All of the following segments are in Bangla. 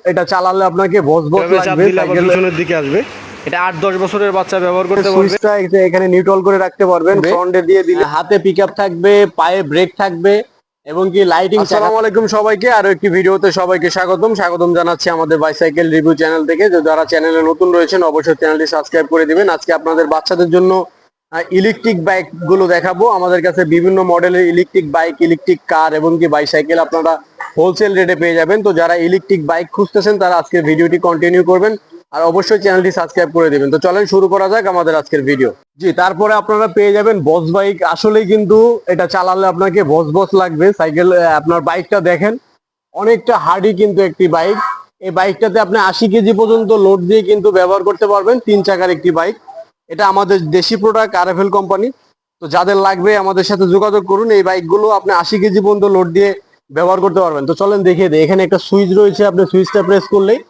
এটা চালালে আপনাকে বস বস লাগবে, সাইকেলের দিকে আসবে। এটা 8-10 বছরের বাচ্চা ব্যবহার করতে পারবে। সুইচটা এখানে নিউট্রাল করে রাখতে পারবেন, ফ্রন্টে দিয়ে দিলে হাতে পিকআপ থাকবে, পায়ে ব্রেক থাকবে এবং কি লাইটিং। আসসালামু আলাইকুম সবাইকে, আরো একটি ভিডিওতে সবাইকে স্বাগতম জানাচ্ছি আমাদের বাইসাইকেল রিভিউ চ্যানেল থেকে। যারা চ্যানেলে নতুন রয়েছেন অবশ্যই চ্যানেলটি সাবস্ক্রাইব করে দিবেন। আজকে আপনাদের বাচ্চাদের জন্য ইলেকট্রিক বাইক গুলো দেখাবো। আমাদের কাছে বিভিন্ন মডেলের ইলেকট্রিক বাইক, ইলেকট্রিক কার এবং কি বাইসাইকেল আপনারা হোলসেল রেটে পেয়ে যাবেন। তো যারা ইলেকট্রিক বাইক খুঁজতেছেন তারা আজকের ভিডিওটি কন্টিনিউ করবেন আর অবশ্যই চ্যানেলটি সাবস্ক্রাইব করে দিবেন। তো চলেন শুরু করা যাক আমাদের আজকের ভিডিও। জি, তারপরে আপনারা পেয়ে যাবেন বস বাইক। আসলেই কিন্তু এটা চালালে আপনাকে বস বস লাগবে। সাইকেল আপনার বাইকটা দেখেন, অনেকটা হার্ডি কিন্তু একটি বাইক। এই বাইকটাতে আপনি 80 কেজি পর্যন্ত লোড দিয়ে কিন্তু ব্যবহার করতে পারবেন। 3 চাকার একটি বাইক। এটা আমাদের দেশি প্রোডাক্ট, আরএফএল কোম্পানি। তো যাদের লাগবে আমাদের সাথে যোগাযোগ করুন। এই বাইকগুলো আপনি 80 কেজি পর্যন্ত লোড দিয়ে ব্যবহার করতে পারবেন। তো চলেন দেখিয়ে দিই। এখানে একটা সুইচ রয়েছে, আপনি সুইচটা প্রেস করলেই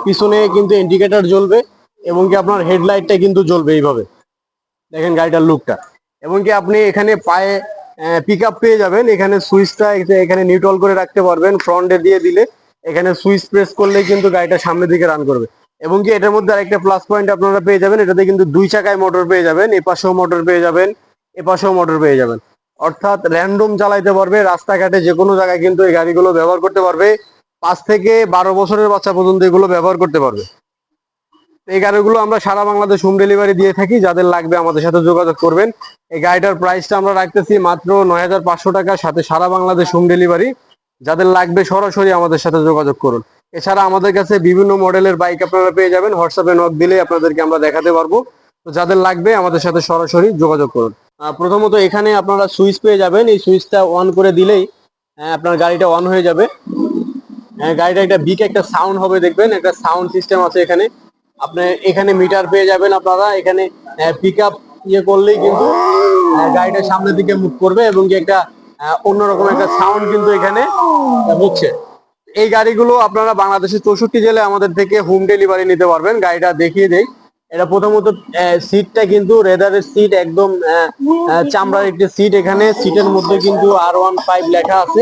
পিছনে কিন্তু ইন্ডিকেটর জ্বলবে এবং কি আপনার হেডলাইটটা কিন্তু জ্বলবে এইভাবে। দেখেন গাড়িটার লুকটা। এবং কি আপনি এখানে পায়ে পিক আপ পেয়ে যাবেন। এখানে সুইচটা এখানে নিউট্রাল করে রাখতে পারবেন, ফ্রন্টে দিয়ে দিলে এখানে সুইচ প্রেস করলেই কিন্তু গাড়িটা সামনের দিকে রান করবে। এবং কি এটার মধ্যে আরেকটা প্লাস পয়েন্ট আপনারা পেয়ে যাবেন, এটাতে কিন্তু 2 চাকায় মোটর পেয়ে যাবেন, এপাশেও মোটর পেয়ে যাবেন, এপাশেও মোটর পেয়ে যাবেন। অর্থাৎ র্যান্ডম চালাইতে পারবে, রাস্তাঘাটে যে কোনো জায়গায় কিন্তু এই গাড়িগুলো ব্যবহার করতে পারবে। 5 থেকে 12 বছরের বাচ্চা পর্যন্ত এগুলো ব্যবহার করতে পারবে। এই গাড়িগুলো আমরা সারা বাংলাদেশ হোম ডেলিভারি দিয়ে থাকি। যাদের লাগবে আমাদের সাথে যোগাযোগ করবেন। এই গাড়িটার প্রাইসটা আমরা রাখতেছি মাত্র 9,500 টাকা, সাথে সারা বাংলাদেশ হোম ডেলিভারি। যাদের লাগবে সরাসরি আমাদের সাথে যোগাযোগ করুন। এছাড়া আমাদের কাছে বিভিন্ন মডেলের বাইক আপনারা পেয়ে যাবেন, হোয়াটসঅ্যাপে নক দিলে আপনাদেরকে আমরা দেখাতে পারবো। তো যাদের লাগবে আমাদের সাথে সরাসরি যোগাযোগ করুন। প্রথমত এখানে আপনারা সুইচ পেয়ে যাবেন। এই সুইচটা অন করে দিলেই আপনার গাড়িটা অন হয়ে যাবে। গাড়িটা একটা বিগ একটা সাউন্ড হবে, দেখবেন একটা সাউন্ড সিস্টেম আছে এখানে। আপনি এখানে মিটার পেয়ে যাবেন আপনারা। এখানে পিক আপ করলেই কিন্তু গাড়িটা সামনের দিকে মুভ করবে এবং কি একটা অন্যরকম একটা সাউন্ড কিন্তু এখানে হচ্ছে। এই গাড়িগুলো আপনারা বাংলাদেশের 64 জেলায় আমাদের থেকে হোম ডেলিভারি নিতে পারবেন। গাড়িটা দেখিয়ে দেই। এটা প্রথমত সিটটা কিন্তু রেদারের সিট, একদম চামড়ার একটি সিট। এখানে সিটের মধ্যে কিন্তু R15 লেখা আছে।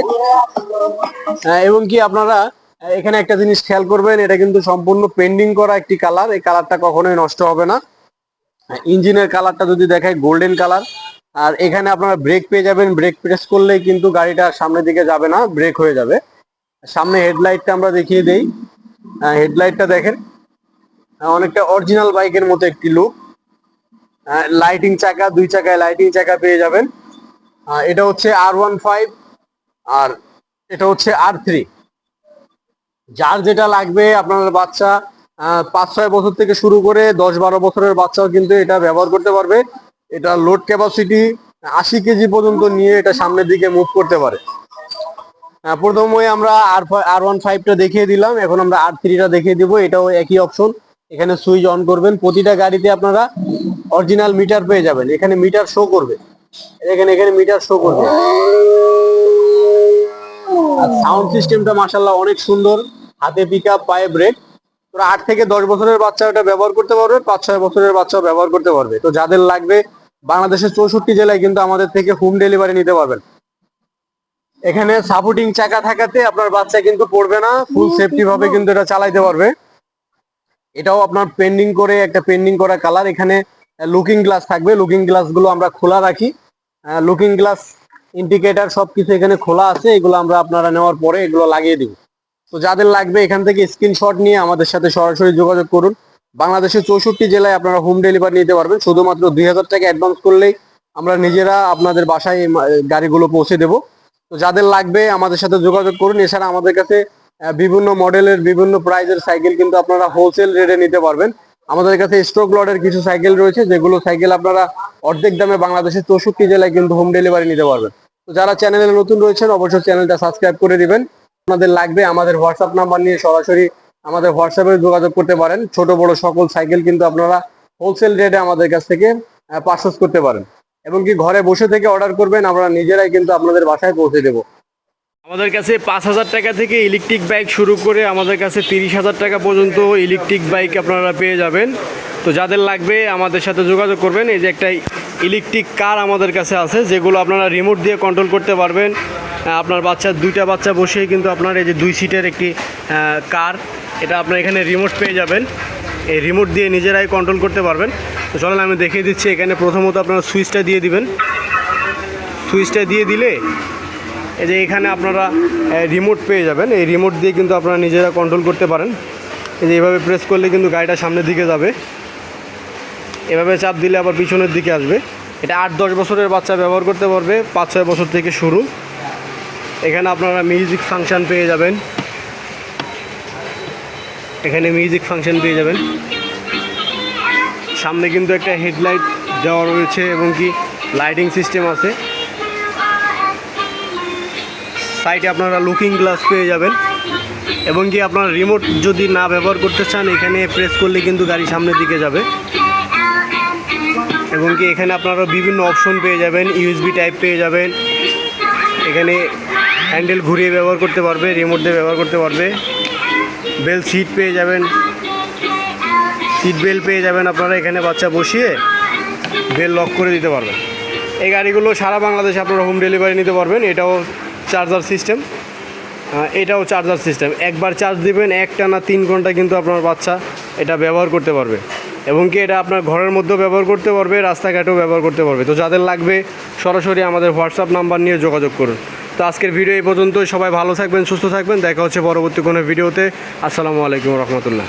এবং কি আপনারা এখানে একটা জিনিস খেয়াল করবেন, এটা কিন্তু সম্পূর্ণ পেন্ডিং করা একটি কালার। এই কালারটা কখনোই নষ্ট হবে না। ইঞ্জিনের কালারটা যদি দেখায় গোল্ডেন কালার। আর এখানে আপনারা ব্রেক পেয়ে যাবেন, ব্রেক প্রেস করলেই কিন্তু গাড়িটা সামনের দিকে যাবে না, ব্রেক হয়ে যাবে। সামনে হেডলাইটটা আমরা দেখিয়ে দেই। হেডলাইটটা দেখেন, অনেকটা অরিজিনাল বাইকের মতো একটি লুক। লাইটিং চাকা, 2 চাকায় লাইটিং চাকা পেয়ে যাবেন। এটা হচ্ছে R15 আর এটা হচ্ছে R3। যার যেটা লাগবে, আপনার বাচ্চা 5-6 বছর থেকে শুরু করে 10-12 বছরের বাচ্চাও কিন্তু এটা ব্যবহার করতে পারবে। এটা লোড ক্যাপাসিটি 80 কেজি পর্যন্ত নিয়ে এটা সামনের দিকে মুভ করতে পারে। প্রথমে আমরা R15টা দেখিয়ে দিলাম, এখন আমরা R3টা দেখিয়ে দিব। এটাও একই অপশন। এখানে সুইচ অন করবেন। প্রতিটা গাড়িতে আপনারা অরিজিনাল মিটার পেয়ে যাবেন। এখানে মিটার শো করবে, এখানে মিটার শো করবে। আর সাউন্ড সিস্টেমটা মাশাআল্লাহ অনেক সুন্দর। হাতে পিকআপ, পায়ে ব্রেক। তোরা 8 থেকে 10 বছরের বাচ্চা এটা ব্যবহার করতে পারবে, 5-6 বছরের বাচ্চাও ব্যবহার করতে পারবে। তো যাদের লাগবে বাংলাদেশের 64 জেলায় কিন্তু আমাদের থেকে হোম ডেলিভারি নিতে পারবেন। এখানে সাপোর্টিং চাকা থাকাতে আপনার বাচ্চা কিন্তু পড়বে না, ফুল সেফটি ভাবে কিন্তু এটা চালাইতে পারবে। এটাও আপনার পেন্ডিং করা কালার। এখানে লুকিং গ্লাস থাকবে, লুকিং গ্লাস গুলো আমরা খোলা রাখি। লুকিং গ্লাস, ইন্ডিকেটর সবকিছু এখানে খোলা আছে। এগুলো আমরা আপনারা নেওয়ার পরে এগুলো লাগিয়ে দিব। তো যাদের লাগবে এখান থেকে স্ক্রিনশট নিয়ে আমাদের সাথে সরাসরি যোগাযোগ করুন। বাংলাদেশের 64 জেলায় আপনারা হোম ডেলিভারি নিতে পারবেন। শুধুমাত্র 2,000 টাকা অ্যাডভান্স করলেই আমরা নিজেরা আপনাদের বাসায় গাড়িগুলো পৌঁছে দেব। তো যাদের লাগবে আমাদের সাথে যোগাযোগ করুন। এছাড়া আমাদের কাছে বিভিন্ন মডেলের, বিভিন্ন প্রাইজের সাইকেল কিন্তু আপনারা হোলসেল রেটে নিতে পারবেন। আমাদের কাছে স্টক লটের কিছু সাইকেল রয়েছে, যেগুলো সাইকেল আপনারা অর্ধেক দামে বাংলাদেশের 64 জেলায় কিন্তু হোম ডেলিভারি নিতে পারবেন। তো যারা চ্যানেলে নতুন রয়েছেন অবশ্যই চ্যানেলটা সাবস্ক্রাইব করে দিবেন। আপনাদের লাগবে আমাদের হোয়াটসঅ্যাপ নাম্বার নিয়ে সরাসরি আমাদের হোয়াটসঅ্যাপে যোগাযোগ করতে পারেন। ছোট বড় সকল সাইকেল কিন্তু আপনারা হোলসেল রেটে আমাদের কাছ থেকে পারচেজ করতে পারেন এবং কি ঘরে বসে থেকে অর্ডার করবেন, আমরা নিজেরাই কিন্তু আপনাদের বাসায় পৌঁছে দেবো। আমাদের কাছে 5,000 টাকা থেকে ইলেকট্রিক বাইক শুরু করে আমাদের কাছে 30,000 টাকা পর্যন্ত ইলেকট্রিক বাইক আপনারা পেয়ে যাবেন। তো যাদের লাগবে আমাদের সাথে যোগাযোগ করবেন। এই যে একটা ইলেকট্রিক কার আমাদের কাছে আছে, যেগুলো আপনারা রিমোট দিয়ে কন্ট্রোল করতে পারবেন। আপনার দুইটা বাচ্চা বসিয়ে কিন্তু আপনার এই যে 2 সিটের একটি কার, এটা আপনার এখানে রিমোট পেয়ে যাবেন। এই রিমোট দিয়ে নিজেরাই কন্ট্রোল করতে পারবেন। তো চলেন আমি দেখিয়ে দিচ্ছি। এখানে প্রথমত আপনারা সুইচটা দিয়ে দিবেন। সুইচটা দিয়ে দিলে এই যে এখানে আপনারা রিমোট পেয়ে যাবেন। এই রিমোট দিয়ে কিন্তু আপনারা নিজেরা কন্ট্রোল করতে পারেন। এই যে এইভাবে প্রেস করলে কিন্তু গাড়িটা সামনের দিকে যাবে, এভাবে চাপ দিলে আবার পিছনের দিকে আসবে। এটা 8-10 বছরের বাচ্চা ব্যবহার করতে পারবে, 5-6 বছর থেকে শুরু। এখানে আপনারা মিউজিক ফাংশন পেয়ে যাবেন, এখানে মিউজিক ফাংশন পেয়ে যাবেন। সামনে কিন্তু একটা হেডলাইট দেওয়া রয়েছে এবং কি লাইটিং সিস্টেম আছে। সাইডে আপনারা লুকিং গ্লাস পেয়ে যাবেন এবং কি আপনারা রিমোট যদি না ব্যবহার করতে চান, এখানে প্রেস করলে কিন্তু গাড়ি সামনের দিকে যাবে। এবং কি এখানে আপনারা বিভিন্ন অপশন পেয়ে যাবেন, ইউএসবি টাইপ পেয়ে যাবেন। এখানে হ্যান্ডেল ঘুরিয়ে ব্যবহার করতে পারবে, রিমোট দিয়ে ব্যবহার করতে পারবে। বেল সিট পেয়ে যাবেন, সিট বেল্ট পেয়ে যাবেন আপনারা। এখানে বাচ্চা বসিয়ে বেল লক করে দিতে পারবেন। এই গাড়িগুলো সারা বাংলাদেশে আপনারা হোম ডেলিভারি নিতে পারবেন। এটাও চার্জার সিস্টেম, এটাও চার্জার সিস্টেম। একবার চার্জ দিবেন, 1 টানা 3 ঘন্টা কিন্তু আপনার বাচ্চা এটা ব্যবহার করতে পারবে। এবং কি এটা আপনার ঘরের মধ্যেও ব্যবহার করতে পারবে, রাস্তাঘাটেও ব্যবহার করতে পারবে। তো যাদের লাগবে সরাসরি আমাদের হোয়াটসঅ্যাপ নাম্বার নিয়ে যোগাযোগ করুন। তো আজকের ভিডিও এই পর্যন্তই। সবাই ভালো থাকবেন, সুস্থ থাকবেন। দেখা হচ্ছে পরবর্তী কোনো ভিডিওতে। আসসালামু আলাইকুম রহমতুল্লাহ।